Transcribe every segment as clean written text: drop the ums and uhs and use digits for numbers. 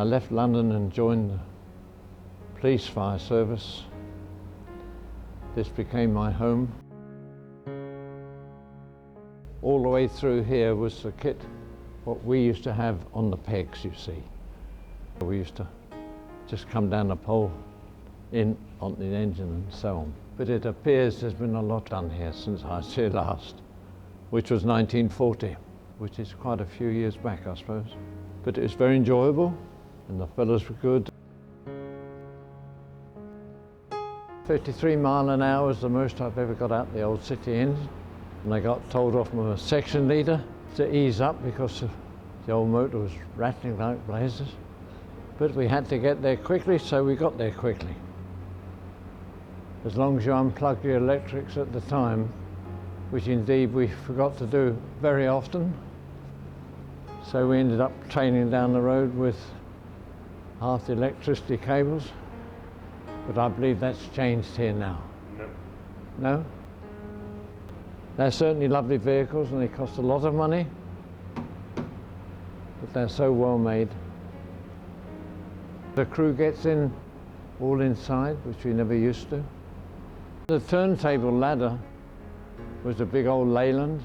I left London and joined the police fire service, this became my home. All the way through here was the kit, what we used to have on the pegs, you see. We used to just come down the pole, in on the engine and so on. But it appears there's been a lot done here since I was here last, which was 1940, which is quite a few years back, I suppose. But it was very enjoyable, and the fellows were good. 53 miles an hour was the most I've ever got out the old city engine. And I got told off my section leader to ease up because the old motor was rattling like blazes. But we had to get there quickly, so we got there quickly. As long as you unplugged your electrics at the time, which indeed we forgot to do very often. So we ended up training down the road with half the electricity cables. But I believe that's changed here now. No? No? They're certainly lovely vehicles and they cost a lot of money, but they're so well made. The crew gets in all inside, which we never used to. The turntable ladder was a big old Leyland,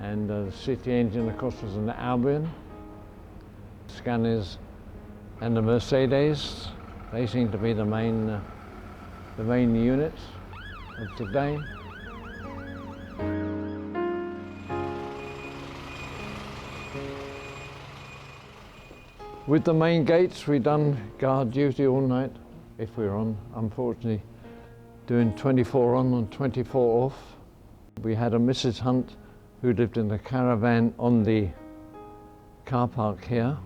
and the city engine, of course, was an Albion. Scanias and the Mercedes, they seem to be the main units of today. With the main gates, we done guard duty all night if we were on. Unfortunately, doing 24 on and 24 off. We had a Mrs. Hunt who lived in the caravan on the car park here.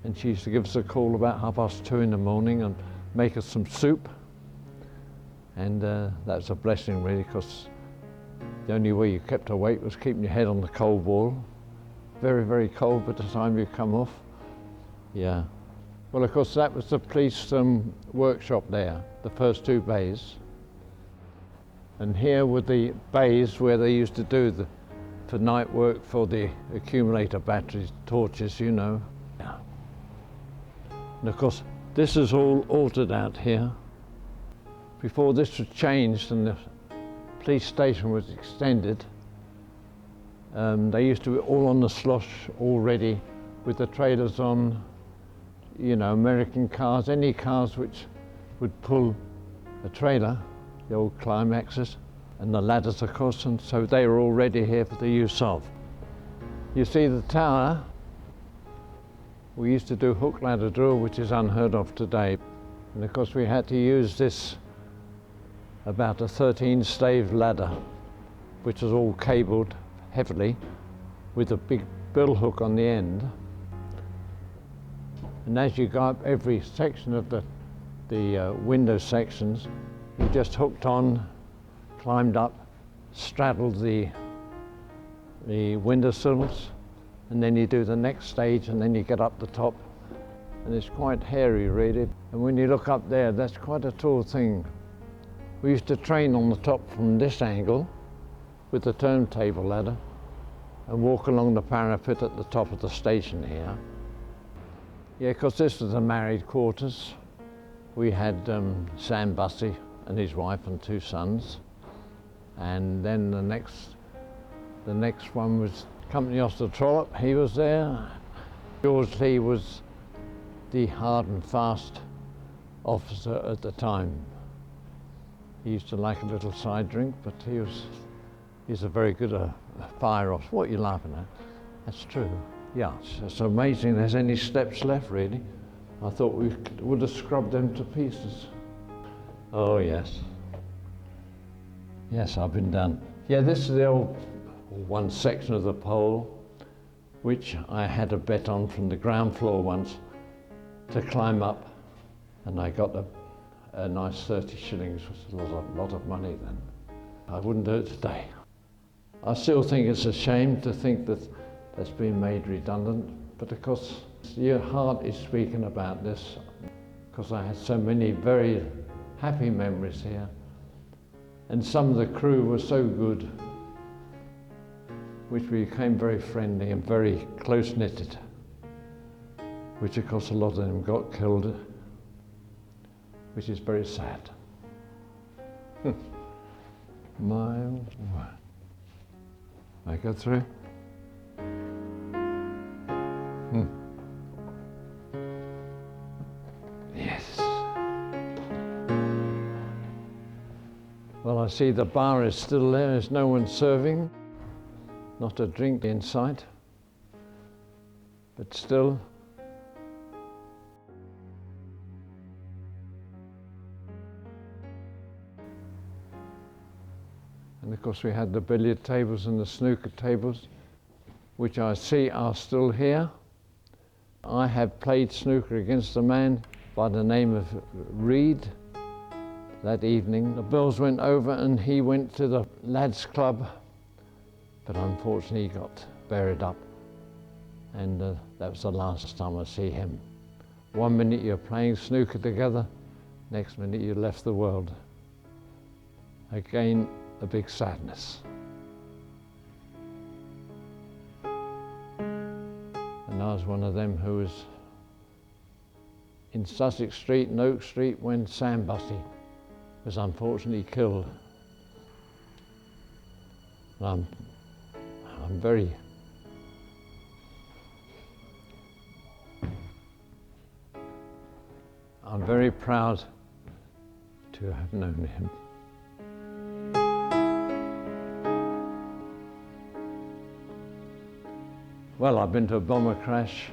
And she used to give us a call about 2:30 in the morning and make us some soup. And that's a blessing really, because the only way you kept awake was keeping your head on the cold wall. Very, very cold by the time you come off. Yeah. Well, of course, that was the police workshop there, the first two bays. And here were the bays where they used to do the night work for the accumulator batteries, torches, you know. Yeah. And of course, this is all altered out here. Before this was changed and the police station was extended, they used to be all on the slosh already with the trailers on, you know, American cars, any cars which would pull a trailer, the old climaxes, and the ladders, of course, and so they were already here for the use of. You see the tower, we used to do hook ladder drill, which is unheard of today. And of course we had to use this, about a 13-stave ladder, which was all cabled heavily with a big bill hook on the end. And as you go up every section of the window sections, you just hooked on, climbed up, straddled the windowsills, and then you do the next stage and then you get up the top. And it's quite hairy really. And when you look up there, that's quite a tall thing. We used to train on the top from this angle with the turntable ladder and walk along the parapet at the top of the station here. Yeah, because this was the married quarters. We had Sam Bussey and his wife and two sons. And then the next one was Company Officer Trollope, he was there. George Lee was the hard and fast officer at the time. He used to like a little side drink, but he's a very good fire officer. What are you laughing at? That's true. Yeah, it's amazing there's any steps left, really. I thought we would have scrubbed them to pieces. Oh, yes. Yes, I've been done. Yeah, this is the old one section of the pole, which I had a bet on from the ground floor once to climb up, and I got a nice 30 shillings, which was a lot of money then. I wouldn't do it today. I still think it's a shame to think that that's been made redundant, but of course your heart is speaking about this, because I had so many very happy memories here, and some of the crew were so good, which we became very friendly and very close-knitted. which of course a lot of them got killed, which is very sad. My word. I go through. Yes. Well, I see the bar is still there. There's no one serving. Not a drink in sight. But still. And of course we had the billiard tables and the snooker tables, which I see are still here. I have played snooker against a man by the name of Reed that evening. The bells went over and he went to the lads' club, but unfortunately he got buried up. And that was the last time I see him. 1 minute you're playing snooker together, next minute you left the world. Again, a big sadness. And I was one of them who was in Sussex Street and Oak Street when Sam Bussey was unfortunately killed. And I'm very proud to have known him. Well, I've been to a bomber crash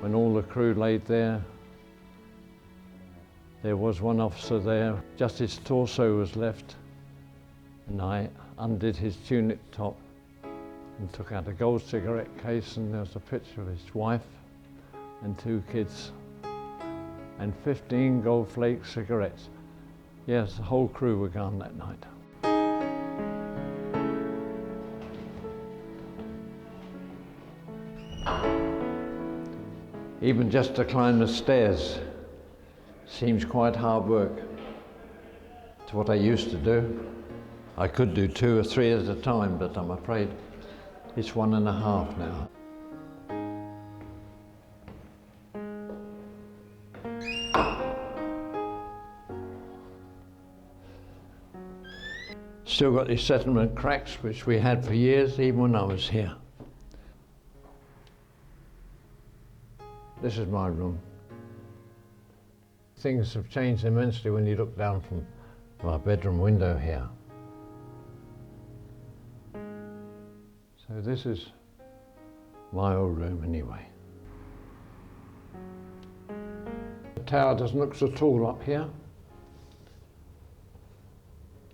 when all the crew laid there. There was one officer there, just his torso was left, and I undid his tunic top and took out a gold cigarette case, and there was a picture of his wife and 2 kids and 15 gold flake cigarettes. Yes, the whole crew were gone that night. Even just to climb the stairs seems quite hard work. It's what I used to do. I could do 2 or 3 at a time, but I'm afraid it's 1.5 now. Still got these settlement cracks, which we had for years, even when I was here. This is my room. Things have changed immensely when you look down from my bedroom window here. So this is my old room anyway. The tower doesn't look so tall up here.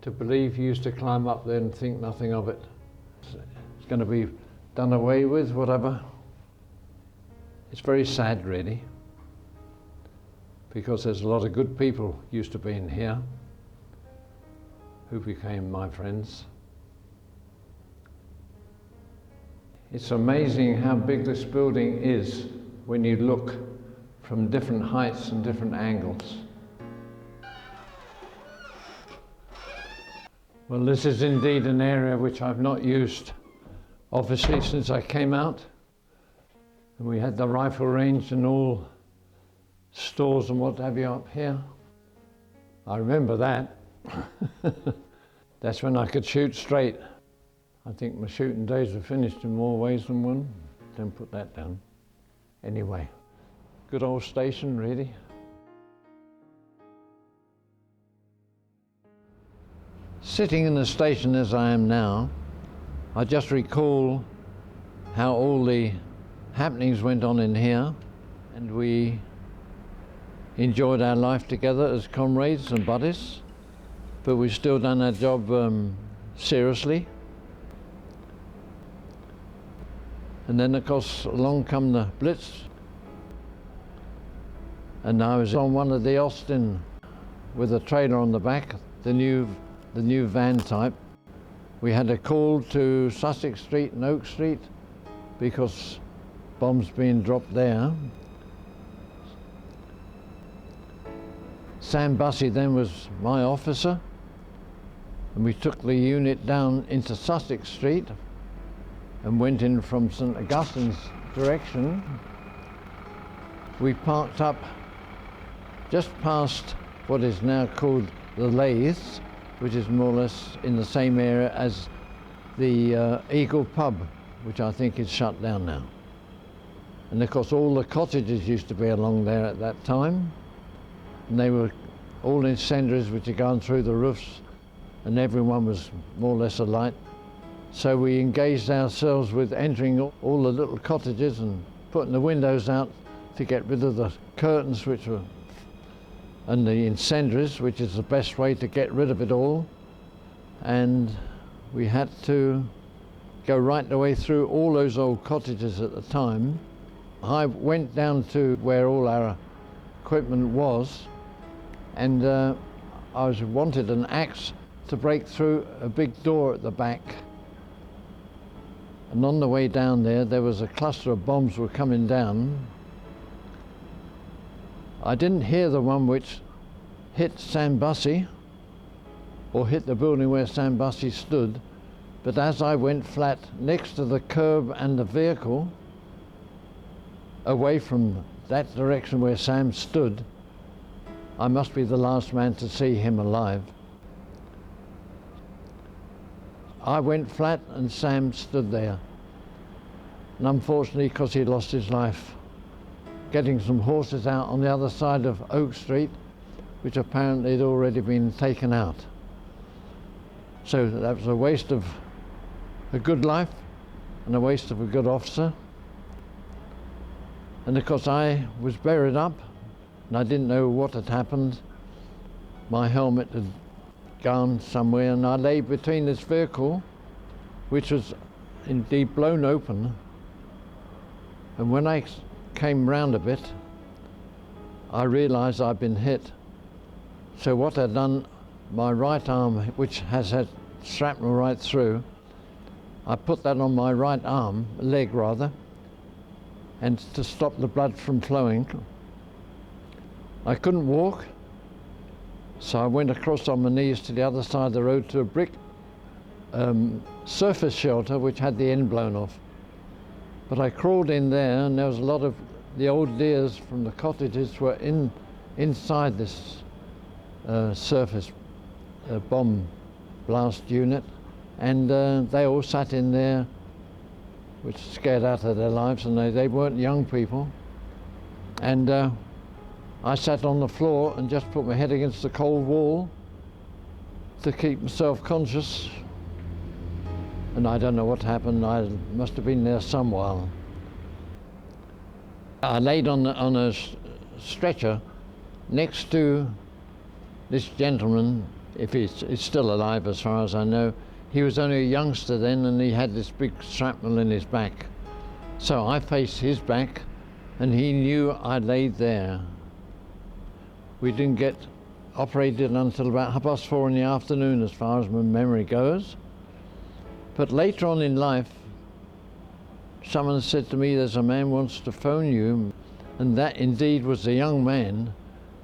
To believe you used to climb up there and think nothing of it. It's going to be done away with, whatever. It's very sad, really, because there's a lot of good people used to be in here who became my friends. It's amazing how big this building is when you look from different heights and different angles. Well, this is indeed an area which I've not used, obviously, since I came out. And we had the rifle range and all stores and what have you up here. I remember that. That's when I could shoot straight. I think my shooting days are finished in more ways than one. Don't put that down. Anyway, good old station, really. Sitting in the station as I am now, I just recall how all the happenings went on in here, and we enjoyed our life together as comrades and buddies, but we've still done our job seriously. And then of course along come the blitz, and I was on one of the Austin with a trailer on the back, the new van type. We had a call to Sussex Street and Oak Street because bombs being dropped there. Sam Bussey then was my officer, and we took the unit down into Sussex Street and went in from St Augustine's direction. we parked up just past what is now called the Lathes, which is more or less in the same area as the Eagle pub, which I think is shut down now. And of course all the cottages used to be along there at that time, and they were all incendiaries which had gone through the roofs, and everyone was more or less alight. So we engaged ourselves with entering all the little cottages and putting the windows out to get rid of the curtains which were, and the incendiaries, which is the best way to get rid of it all. And we had to go right the way through all those old cottages at the time. I went down to where all our equipment was, and I wanted an axe to break through a big door at the back. And on the way down there was a cluster of bombs were coming down. I didn't hear the one which hit Sam Bussey, or hit the building where Sam Bussey stood, but as I went flat next to the curb and the vehicle, away from that direction where Sam stood, I must be the last man to see him alive. I went flat and Sam stood there. And unfortunately, because he lost his life getting some horses out on the other side of Oak Street, which apparently had already been taken out. So that was a waste of a good life and a waste of a good officer. And of course I was buried up and I didn't know what had happened. My helmet had gone somewhere, and I lay between this vehicle, which was indeed blown open. And when I came round a bit, I realised I'd been hit. So what I'd done, my right arm, which has had shrapnel right through, I put that on my right arm, leg rather, and to stop the blood from flowing. I couldn't walk, so I went across on my knees to the other side of the road to a brick surface shelter which had the end blown off. But I crawled in there, and there was a lot of the old deers from the cottages were inside this surface bomb blast unit, and they all sat in there, which scared out of their lives, and they weren't young people. And I sat on the floor and just put my head against the cold wall to keep myself conscious. And I don't know what happened. I must have been there some while. I laid on a stretcher next to this gentleman, if he's still alive as far as I know. He was only a youngster then, and he had this big shrapnel in his back. So I faced his back, and he knew I laid there. We didn't get operated until about 4:30 in the afternoon, as far as my memory goes. But later on in life, someone said to me, there's a man wants to phone you, and that indeed was a young man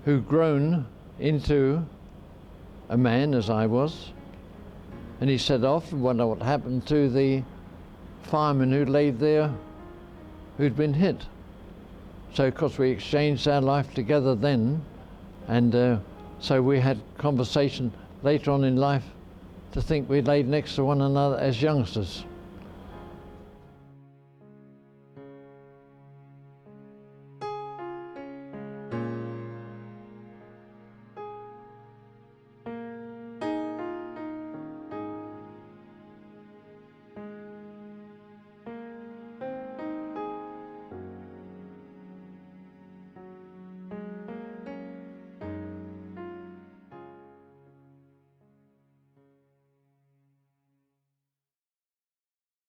who'd grown into a man, as I was. And he said, I often wonder what happened to the fireman who laid there, who'd been hit. So of course we exchanged our life together then, and so we had conversation later on in life to think we laid next to one another as youngsters.